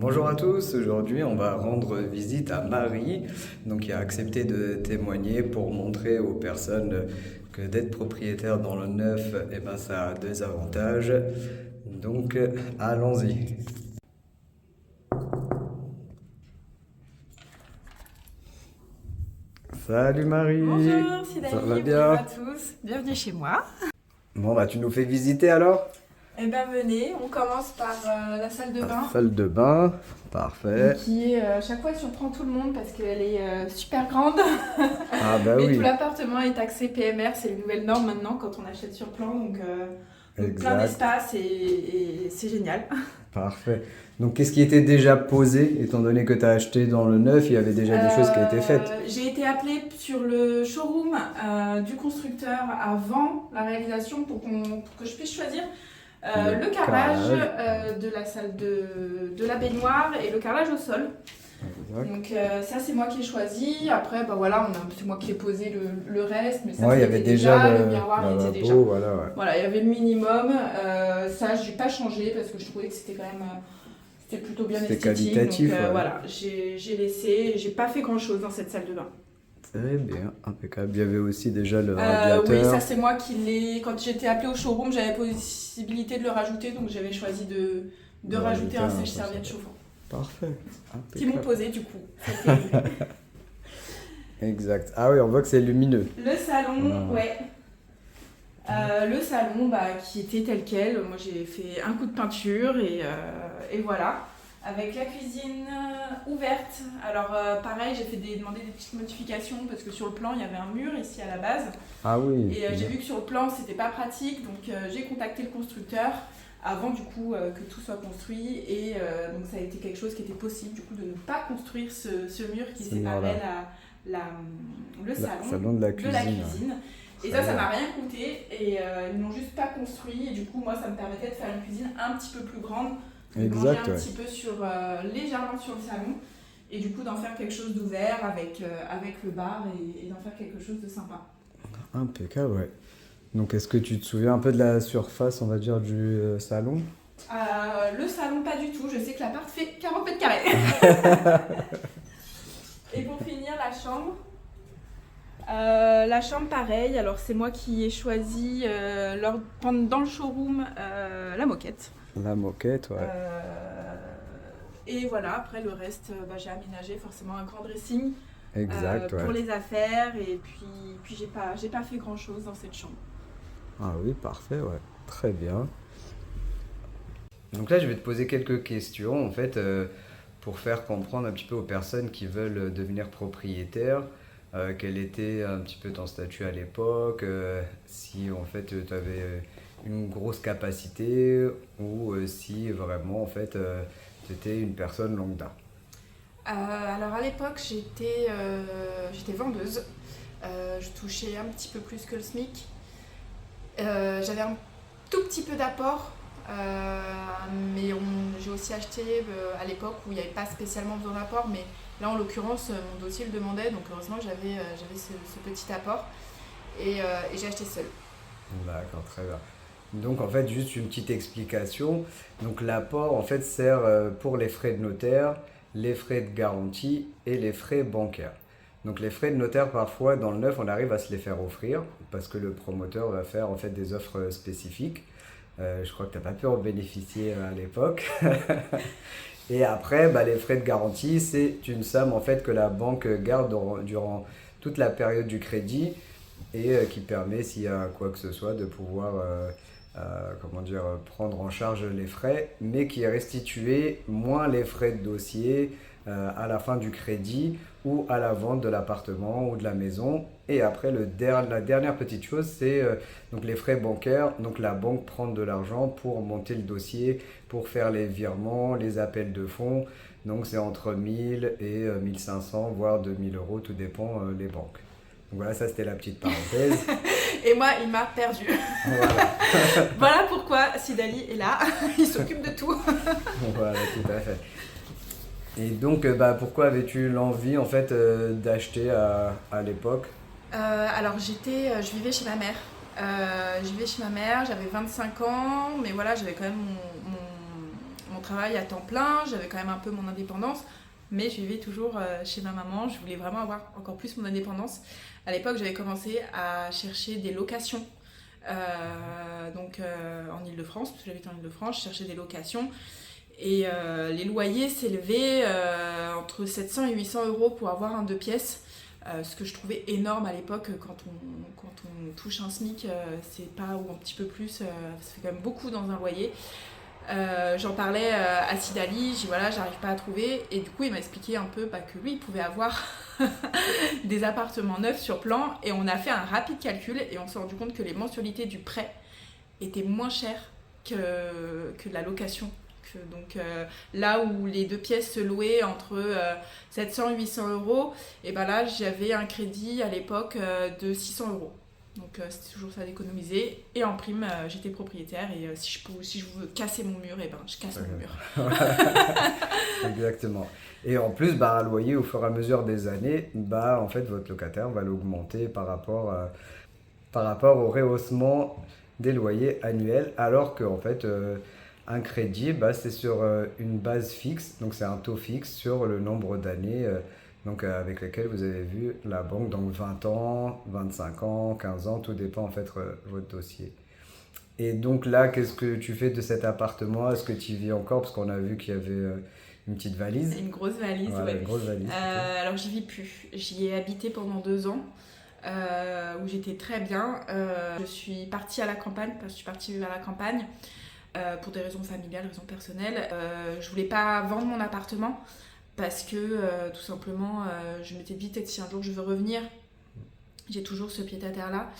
Bonjour à tous, aujourd'hui on va rendre visite à Marie, donc qui a accepté de témoigner pour montrer aux personnes que d'être propriétaire dans le neuf, eh ben, ça a deux avantages. Donc allons-y. Salut Marie, Bonjour ça va Sidalie, bonjour à bien? tous, bienvenue chez moi. Bon bah tu nous fais visiter alors? Eh bien venez, on commence par la salle de La bain salle de bain, parfait. qui est à chaque fois surprend tout le monde parce qu'elle est super grande. Ah bah Mais tout oui, l'appartement est taxé PMR, c'est une nouvelle norme maintenant quand on achète sur plan, donc plein exact, d'espace et c'est génial. parfait. Donc qu'est-ce qui était déjà posé, étant donné que tu as acheté dans le neuf, il y avait déjà des choses qui étaient faites? J'ai été appelée sur le showroom du constructeur avant la réalisation pour que je puisse choisir Le le carrelage carrelage. de la salle de la baignoire et le carrelage au sol. Exact. Donc ça c'est moi qui ai choisi. Après bah voilà, c'est moi qui ai posé le reste, mais ça Ouais, il y ça avait était déjà le le miroir il était déjà. lavabo, voilà, ouais. Voilà, il y avait le minimum. Ça j'ai pas changé parce que je trouvais que c'était quand même c'était plutôt bien C'était esthétique. qualitatif, Donc ouais. voilà, j'ai laissé, j'ai pas fait grand chose dans cette salle de bain. Très bien, impeccable. Il y avait aussi déjà le Oui, radiateur. ça c'est moi qui l'ai. Quand j'étais appelée au showroom, j'avais possibilité de le rajouter, donc j'avais choisi de rajouter un rajouter sèche-serviette chauffant. Parfait, Qui m'ont impeccable. posé du coup. C'était Exact. Ah oui, on voit que c'est lumineux. le salon, Ah. ouais. Le salon qui était tel quel. Moi j'ai fait un coup de peinture et voilà. Avec la cuisine ouverte. Alors pareil, j'ai demandé des petites modifications parce que sur le plan il y avait un mur ici à la base. Ah oui. Et j'ai vu que sur le plan c'était pas pratique, donc j'ai contacté le constructeur avant du coup que tout soit construit et donc ça a été quelque chose qui était possible du coup de ne pas construire ce mur qui Ce séparait mur-là. le Salon de la de la cuisine. cuisine. Et Très ça bien. m'a rien coûté et ils n'ont juste pas construit et du coup moi ça me permettait de faire une cuisine un petit peu plus grande, de manger Exact, un ouais. petit peu légèrement sur le salon et du coup d'en faire quelque chose d'ouvert avec le bar et d'en faire quelque chose de sympa. Impeccable, ouais. Donc est-ce que tu te souviens un peu de la surface, on va dire, du salon? Le salon, pas du tout. Je sais que l'appart fait 40 mètres carrés. Et pour finir, la chambre. La chambre, pareil. Alors, c'est moi qui ai choisi dans le showroom la moquette. La moquette, ouais. Et voilà, après le reste, j'ai aménagé forcément un grand dressing Exact, pour ouais. les affaires. Et puis j'ai pas fait grand chose dans cette chambre. Ah oui, parfait, ouais. Très bien. Donc là, je vais te poser quelques questions, en fait, pour faire comprendre un petit peu aux personnes qui veulent devenir propriétaires, quel était un petit peu ton statut à l'époque, si en fait tu avais une grosse capacité ou si vraiment en fait tu étais une personne lambda. Alors à l'époque, j'étais vendeuse. Je touchais un petit peu plus que le SMIC. J'avais un tout petit peu d'apport, mais j'ai aussi acheté à l'époque où il n'y avait pas spécialement besoin d'apport, mais là en l'occurrence mon dossier le demandait, donc heureusement j'avais ce petit apport et j'ai acheté seule. D'accord, très bien. Donc en fait, juste une petite explication. Donc l'apport en fait sert pour les frais de notaire, les frais de garantie et les frais bancaires. Donc les frais de notaire parfois dans le neuf on arrive à se les faire offrir parce que le promoteur va faire en fait des offres spécifiques. Je crois que tu n'as pas pu en bénéficier à l'époque. Et après, bah, les frais de garantie, c'est une somme en fait que la banque garde durant toute la période du crédit et qui permet, s'il y a quoi que ce soit, de pouvoir comment dire, prendre en charge les frais, mais qui est restitué moins les frais de dossier à la fin du crédit ou à la vente de l'appartement ou de la maison. Et après, la dernière petite chose, c'est donc les frais bancaires. Donc la banque prend de l'argent pour monter le dossier, pour faire les virements, les appels de fonds. Donc c'est entre 1000 et 1500, voire 2000 euros, tout dépend les banques. Donc voilà, ça c'était la petite parenthèse. Et moi il m'a perdu. Voilà, Voilà pourquoi Sidali est là, il s'occupe de tout. voilà, tout à fait. Et donc, bah, pourquoi avais-tu l'envie en fait d'acheter à l'époque? Alors je vivais chez ma mère. Je vivais chez ma mère, j'avais 25 ans, mais voilà, j'avais quand même mon mon travail à temps plein, j'avais quand même un peu mon indépendance, mais je vivais toujours chez ma maman. Je voulais vraiment avoir encore plus mon indépendance. À l'époque, j'avais commencé à chercher des locations. En Île-de-France, parce que j'habite en Île-de-France, je cherchais des locations. Et les loyers s'élevaient entre 700 et 800 euros pour avoir un 2 pièces. Ce que je trouvais énorme à l'époque, quand on touche un SMIC, c'est pas, ou un petit peu plus, ça fait quand même beaucoup dans un loyer. J'en parlais à Sidali, j'ai dit voilà, j'arrive pas à trouver, et du coup il m'a expliqué un peu que lui il pouvait avoir des appartements neufs sur plan, et on a fait un rapide calcul et on s'est rendu compte que les mensualités du prêt étaient moins chères que la location. Donc là où les 2 pièces se louaient entre 700 et 800 euros, et ben là j'avais un crédit à l'époque de 600 euros. Donc c'était toujours ça d'économiser. Et en prime, j'étais propriétaire, et si je veux casser mon mur, et ben je casse mon mur. Exactement. Et en plus, un loyer au fur et à mesure des années, en fait, votre locataire va l'augmenter par rapport au rehaussement des loyers annuels, alors que en fait, un crédit, c'est sur une base fixe, donc c'est un taux fixe sur le nombre d'années avec lesquelles vous avez vu la banque, donc 20 ans, 25 ans, 15 ans, tout dépend en fait votre dossier. Et donc là, qu'est-ce que tu fais de cet appartement? Est-ce que tu y vis encore? Parce qu'on a vu qu'il y avait une petite valise. Une grosse valise, ouais. Une grosse valise. Alors j'y vis plus. J'y ai habité pendant 2 ans, où j'étais très bien. Je suis partie à la campagne, parce que je suis partie vivre à la campagne, pour des raisons familiales, raisons personnelles. Je voulais pas vendre mon appartement, parce que tout simplement, je m'étais dit peut-être si un jour je veux revenir, j'ai toujours ce pied-à-terre-là.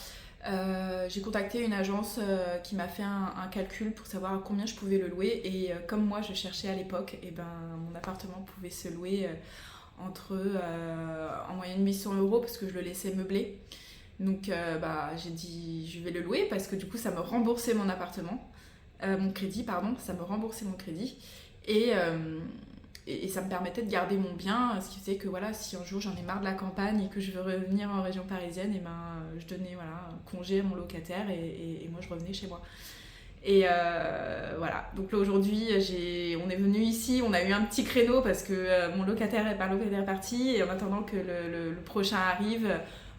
J'ai contacté une agence qui m'a fait un calcul pour savoir à combien je pouvais le louer, et comme moi je cherchais à l'époque, et mon appartement pouvait se louer entre en moyenne 800 euros, parce que je le laissais meubler. Donc j'ai dit je vais le louer, parce que du coup ça me remboursait mon crédit, ça me remboursait mon crédit, et ça me permettait de garder mon bien, ce qui faisait que voilà, si un jour j'en ai marre de la campagne et que je veux revenir en région parisienne, je donnais un congé à mon locataire, et moi je revenais chez moi. Et voilà, donc là aujourd'hui on est venu ici, on a eu un petit créneau parce que mon locataire est parti, et en attendant que le prochain arrive,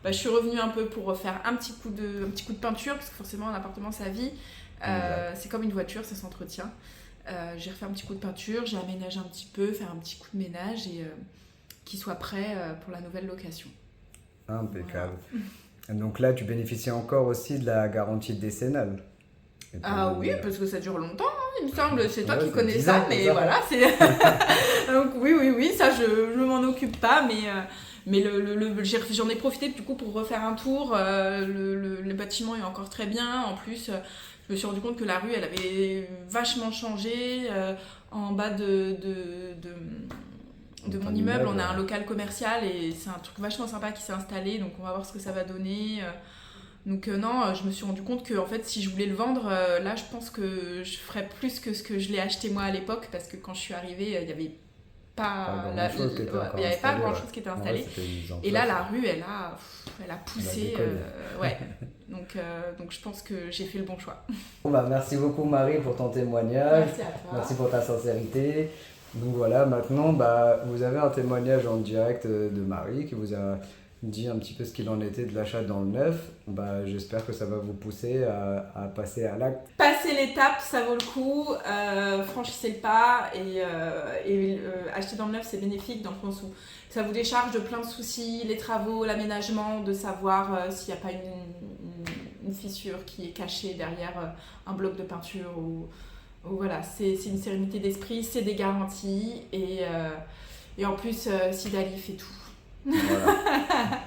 je suis revenue un peu pour faire un petit coup de peinture, parce que forcément un appartement ça vit, c'est comme une voiture, ça s'entretient. J'ai refait un petit coup de peinture, j'ai aménagé un petit peu, faire un petit coup de ménage, et qu'il soit prêt pour la nouvelle location. Impeccable. Voilà. Donc là, tu bénéficies encore aussi de la garantie décennale. Ah oui, parce que ça dure longtemps, il me semble. C'est toi qui connais ça, mais voilà, c'est... Donc oui, ça je m'en occupe pas, mais j'en ai profité du coup pour refaire un tour. Le bâtiment est encore très bien. En plus, je me suis rendu compte que la rue, elle avait vachement changé. En bas de mon immeuble, on a un local commercial, et c'est un truc vachement sympa qui s'est installé, donc on va voir ce que ça va donner. Donc non, je me suis rendu compte que en fait, si je voulais le vendre, là je pense que je ferais plus que ce que je l'ai acheté moi à l'époque, parce que quand je suis arrivée, il n'y avait pas grand chose qui était installé. Et là la rue elle a poussé, ouais. Donc je pense que j'ai fait le bon choix. Merci beaucoup Marie pour ton témoignage. Merci à toi. Merci pour ta sincérité. Donc voilà, maintenant vous avez un témoignage en direct de Marie qui vous a dit un petit peu ce qu'il en était de l'achat dans le neuf. J'espère que ça va vous pousser à passer à l'acte. Passer l'étape, ça vaut le coup. Franchissez le pas, et acheter dans le neuf, c'est bénéfique dans le sens où ça vous décharge de plein de soucis, les travaux, l'aménagement, de savoir s'il n'y a pas une fissure qui est cachée derrière un bloc de peinture. Ou voilà, c'est une sérénité d'esprit, c'est des garanties, et en plus, Sidali fait tout. Voilà.